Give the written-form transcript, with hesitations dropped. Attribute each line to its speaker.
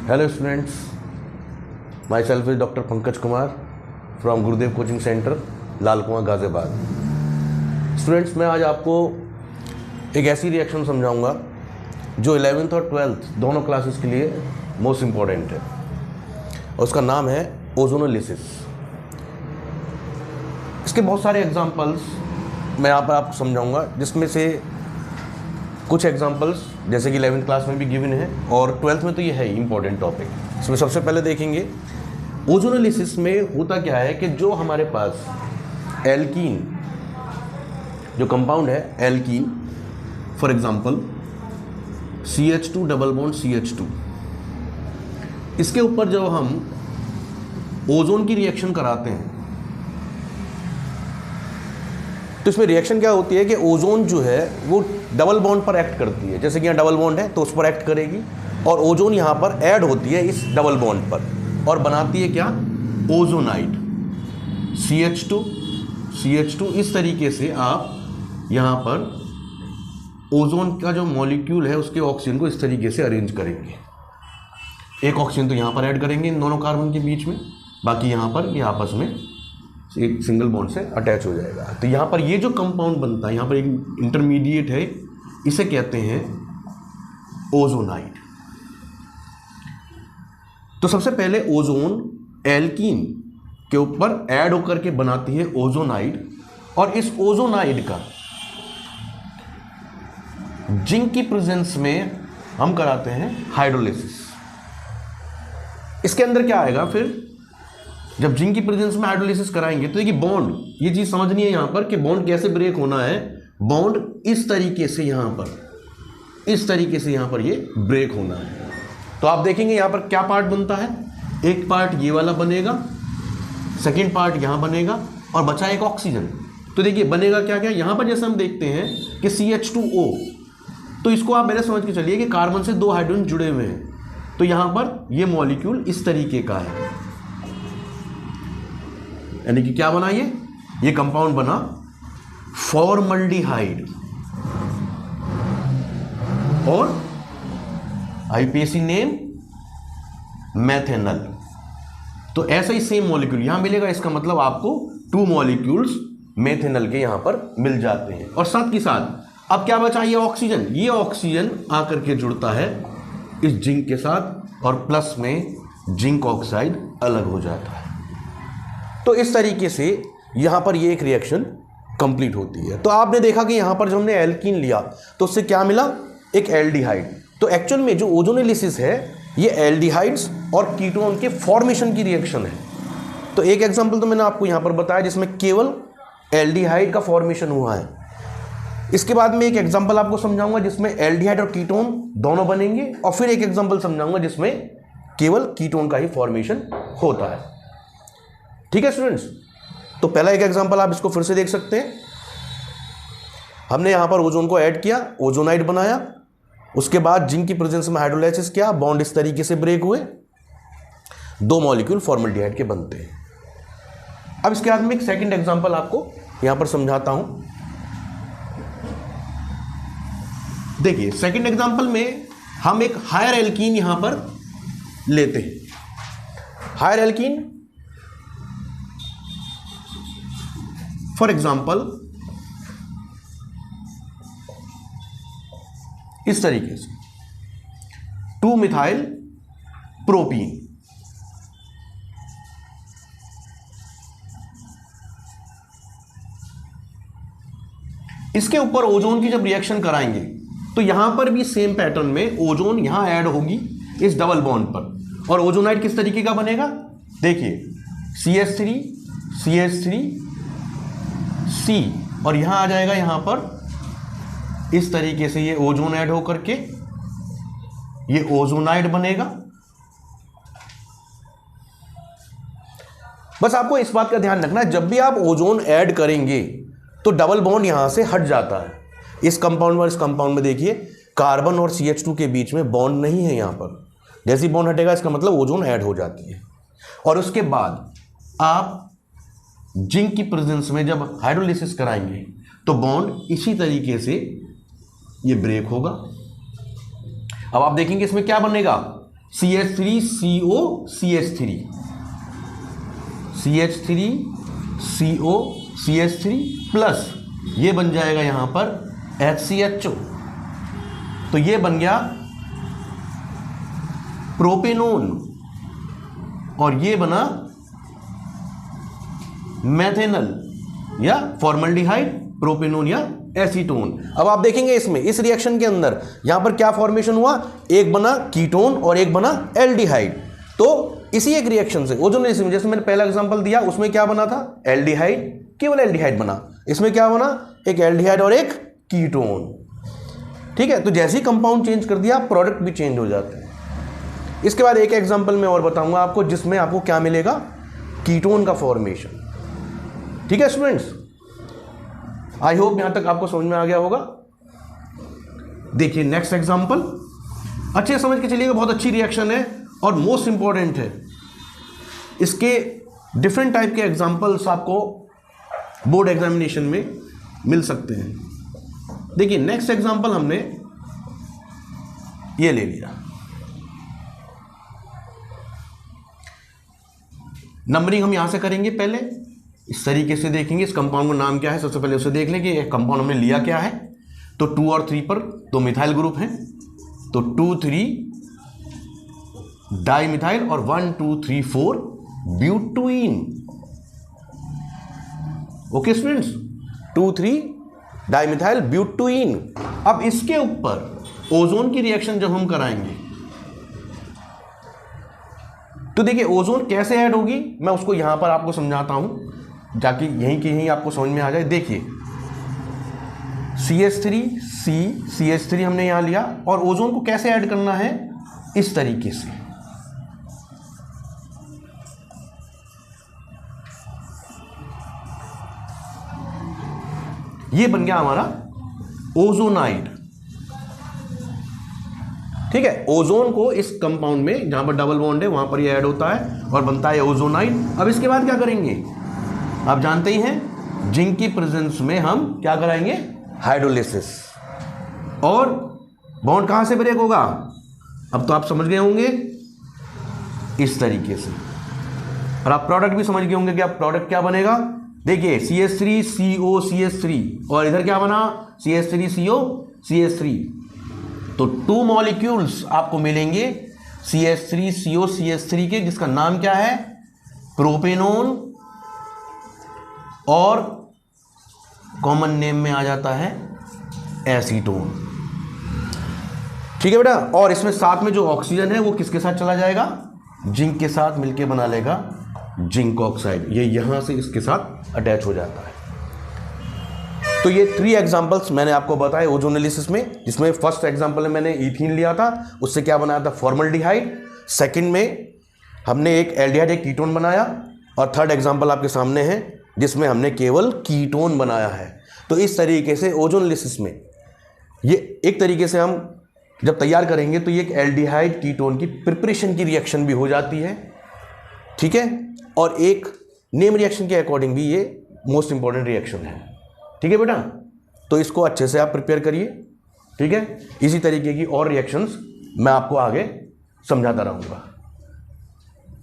Speaker 1: Hello students, myself is Dr. Pankaj Kumar from Gurudev coaching centre लाल कुआं Ghaziabad. Students, मैं आज आपको एक ऐसी रिएक्शन समझाऊंगा जो 11th और 12th दोनों क्लासेस के लिए मोस्ट इम्पॉर्टेंट है। उसका नाम है ओजोनोलिसिस। इसके बहुत सारे एग्जांपल्स मैं यहाँ पर आपको समझाऊंगा, जिसमें से कुछ एग्जांपल्स जैसे कि 11th क्लास में भी गिवन है और 12th में तो ये है ही इम्पॉर्टेंट टॉपिक। इसमें सबसे पहले देखेंगे ओजोनोलिसिस में होता क्या है कि जो हमारे पास एल्कीन जो कंपाउंड है, alkene for example CH2 double bond CH2, इसके ऊपर जब हम ओजोन की रिएक्शन कराते हैं तो इसमें रिएक्शन क्या होती है कि ओजोन जो है वो डबल बॉन्ड पर एक्ट करती है। जैसे कि यहाँ डबल बॉन्ड है तो उस पर एक्ट करेगी और ओजोन यहाँ पर ऐड होती है इस डबल बॉन्ड पर और बनाती है क्या, ओजोनाइड। CH2 इस तरीके से आप यहाँ पर ओजोन का जो मॉलिक्यूल है उसके ऑक्सीजन को इस तरीके से अरेंज करेंगे। एक ऑक्सीजन तो यहाँ पर ऐड करेंगे इन दोनों कार्बन के बीच में, बाकी यहाँ पर ये आपस में एक सिंगल बॉन्ड से अटैच हो जाएगा। तो यहाँ पर ये जो कंपाउंड बनता है, यहाँ पर एक इंटरमीडिएट है, इसे कहते हैं ओजोनाइड। तो सबसे पहले ओजोन एल्कीन के ऊपर ऐड होकर के बनाती है ओजोनाइड और इस ओजोनाइड का जिंक की प्रेजेंस में हम कराते हैं हाइड्रोलिसिस। इसके अंदर क्या आएगा, फिर जब जिंक की प्रेजेंस में हाइड्रोलिसिस कराएंगे तो देखिए बॉन्ड, ये चीज समझनी है यहाँ पर कि बॉन्ड कैसे ब्रेक होना है। बॉन्ड इस तरीके से यहाँ पर, इस तरीके से यहाँ पर ये ब्रेक होना है। तो आप देखेंगे यहाँ पर क्या पार्ट बनता है, एक पार्ट ये वाला बनेगा, सेकेंड पार्ट यहाँ बनेगा और बचा एक ऑक्सीजन। तो देखिए बनेगा क्या क्या, यहाँ पर जैसे हम देखते हैं कि CH2O, तो इसको आप पहले समझ के चलिए कि कार्बन से 2 हाइड्रोजन जुड़े हुए हैं। तो यहाँ पर ये मॉलिक्यूल इस तरीके का है, यानी कि क्या बना, ये कंपाउंड बना फॉर्मल्डिहाइड और आईपीएसी नेम मेथेनल। तो ऐसा ही सेम मॉलिक्यूल यहां मिलेगा, इसका मतलब आपको 2 मॉलिक्यूल्स मेथेनल के यहां पर मिल जाते हैं। और साथ के साथ अब क्या बचा, ये ऑक्सीजन, ये ऑक्सीजन आकर के जुड़ता है इस जिंक के साथ और प्लस में जिंक ऑक्साइड अलग हो जाता है। तो इस तरीके से यहाँ पर ये एक रिएक्शन कंप्लीट होती है। तो आपने देखा कि यहाँ पर जो हमने एल्कीन लिया तो उससे क्या मिला, एक एल्डिहाइड। तो एक्चुअल में जो ओजोनोलिसिस है ये एल्डिहाइड्स और कीटोन के फॉर्मेशन की रिएक्शन है। तो एक एग्जांपल तो मैंने आपको यहाँ पर बताया जिसमें केवल एल्डिहाइड का फॉर्मेशन हुआ है। इसके बाद में एक एग्जाम्पल आपको समझाऊंगा जिसमें एल्डिहाइड और कीटोन दोनों बनेंगे और फिर एक एग्जाम्पल समझाऊंगा जिसमें केवल कीटोन का ही फॉर्मेशन होता है। ठीक है स्टूडेंट्स, तो पहला एक एग्जांपल आप इसको फिर से देख सकते हैं। हमने यहां पर ओजोन को ऐड किया, ओजोनाइड बनाया, उसके बाद जिंक की प्रेजेंस में हाइड्रोलाइसिस किया, बॉन्ड इस तरीके से ब्रेक हुए, 2 मॉलिक्यूल फॉर्मल्डिहाइड के बनते हैं। अब इसके बाद में एक सेकंड एग्जांपल आपको यहां पर समझाता हूं। देखिए सेकंड एग्जांपल में हम एक हायर एल्कीन यहां पर लेते हैं। हायर एल्कीन फॉर एग्जाम्पल इस तरीके से 2 मिथाइल प्रोपीन। इसके ऊपर ओजोन की जब रिएक्शन कराएंगे तो यहां पर भी सेम पैटर्न में ओजोन यहां ऐड होगी इस डबल बॉन्ड पर और ओजोनाइड किस तरीके का बनेगा, देखिए CH3 CH3 C और यहां आ जाएगा यहां पर इस तरीके से ये ओजोन ऐड होकर के ये ओजोनाइड बनेगा। बस आपको इस बात का ध्यान रखना है, जब भी आप ओजोन ऐड करेंगे तो डबल बॉन्ड यहां से हट जाता है। इस कंपाउंड और इस कंपाउंड में देखिए कार्बन और CH2 के बीच में बॉन्ड नहीं है। यहां पर जैसी बॉन्ड हटेगा इसका मतलब ओजोन ऐड हो जाती है। और उसके बाद आप जिंक की प्रेजेंस में जब हाइड्रोलिसिस कराएंगे तो बॉन्ड इसी तरीके से ये ब्रेक होगा। अब आप देखेंगे इसमें क्या बनेगा, CH3CO CH3, CH3CO CH3 plus ये बन जाएगा यहां पर HCHO। तो ये बन गया प्रोपेनोन और ये बना मेथेनल या फॉर्मल्डिहाइड, प्रोपेनोन या एसीटोन। अब आप देखेंगे इसमें इस रिएक्शन के अंदर यहां पर क्या फॉर्मेशन हुआ, एक बना कीटोन और एक बना एल्डिहाइड। तो इसी एक रिएक्शन से ओजोनोलिसिस में जैसे मैंने पहला एग्जांपल दिया उसमें क्या बना था, एल्डिहाइड, केवल एल्डिहाइड बना। इसमें क्या बना, एक एल्डिहाइड और एक कीटोन। ठीक है, तो जैसे ही कंपाउंड चेंज कर दिया प्रोडक्ट भी चेंज हो जाते हैं। इसके बाद एक एग्जांपल मैं और बताऊंगा आपको जिसमें आपको क्या मिलेगा, कीटोन का फॉर्मेशन। ठीक है स्टूडेंट्स, आई होप यहां तक आपको समझ में आ गया होगा। देखिए नेक्स्ट एग्जांपल, अच्छे समझ के चलिएगा, बहुत अच्छी रिएक्शन है और मोस्ट इंपॉर्टेंट है। इसके डिफरेंट टाइप के एग्जांपल्स आपको बोर्ड एग्जामिनेशन में मिल सकते हैं। देखिए नेक्स्ट एग्जांपल हमने ये ले लिया, नंबरिंग हम यहां से करेंगे, पहले इस तरीके से देखेंगे इस कंपाउंड का नाम क्या है। सबसे पहले उसे देख लें कि एक कंपाउंड हमने लिया क्या है। तो 2 और 3 पर तो मिथाइल ग्रुप है, तो 2 3 डाइमिथाइल और 1 2 3 4 butene. Okay students, 2 3 dimethyl butene. अब इसके ऊपर ओजोन की रिएक्शन जब हम कराएंगे तो देखिए ओजोन कैसे ऐड होगी, मैं उसको यहां पर आपको समझाता हूं ताकि यहीं के यहीं आपको समझ में आ जाए। देखिए CH3 हमने यहां लिया और ओजोन को कैसे ऐड करना है, इस तरीके से। ये बन गया हमारा ओजोनाइड। ठीक है, ओजोन को इस कंपाउंड में जहां पर डबल बॉन्ड है वहां पर ये ऐड होता है और बनता है ओजोनाइड। अब इसके बाद क्या करेंगे, आप जानते ही हैं जिंक की प्रेजेंस में हम क्या कराएंगे, हाइड्रोलिसिस। और बॉन्ड कहां से ब्रेक होगा, अब तो आप समझ गए होंगे इस तरीके से। और आप प्रोडक्ट भी समझ गए होंगे कि अब प्रोडक्ट क्या बनेगा। देखिए CH3CO CH3 और इधर क्या बना, CH3CO CH3। तो 2 मॉलिक्यूल्स आपको मिलेंगे CH3CO CH3 के, जिसका नाम क्या है, प्रोपेनोन, और कॉमन नेम में आ जाता है एसीटोन। ठीक है बेटा, और इसमें साथ में जो ऑक्सीजन है वो किसके साथ चला जाएगा, जिंक के साथ मिलके बना लेगा जिंक ऑक्साइड। ये यहां से इसके साथ अटैच हो जाता है। तो ये 3 एग्जांपल्स मैंने आपको बताए ओजोनोलिसिस में, जिसमें फर्स्ट एग्जांपल में मैंने ईथीन लिया था, उससे क्या बनाया था, फॉर्मल्डिहाइड। सेकंड में हमने एक एल्डिहाइड एक कीटोन बनाया, और थर्ड एग्जांपल आपके सामने है जिसमें हमने केवल कीटोन बनाया है। तो इस तरीके से ओजोनोलिसिस में ये एक तरीके से हम जब तैयार करेंगे तो ये एक एल्डिहाइड कीटोन की प्रिपरेशन की रिएक्शन भी हो जाती है। ठीक है, और एक नेम रिएक्शन के अकॉर्डिंग भी ये मोस्ट इंपॉर्टेंट रिएक्शन है। ठीक है बेटा, तो इसको अच्छे से आप प्रिपेयर करिए। ठीक है, इसी तरीके की और रिएक्शंस मैं आपको आगे समझाता रहूँगा।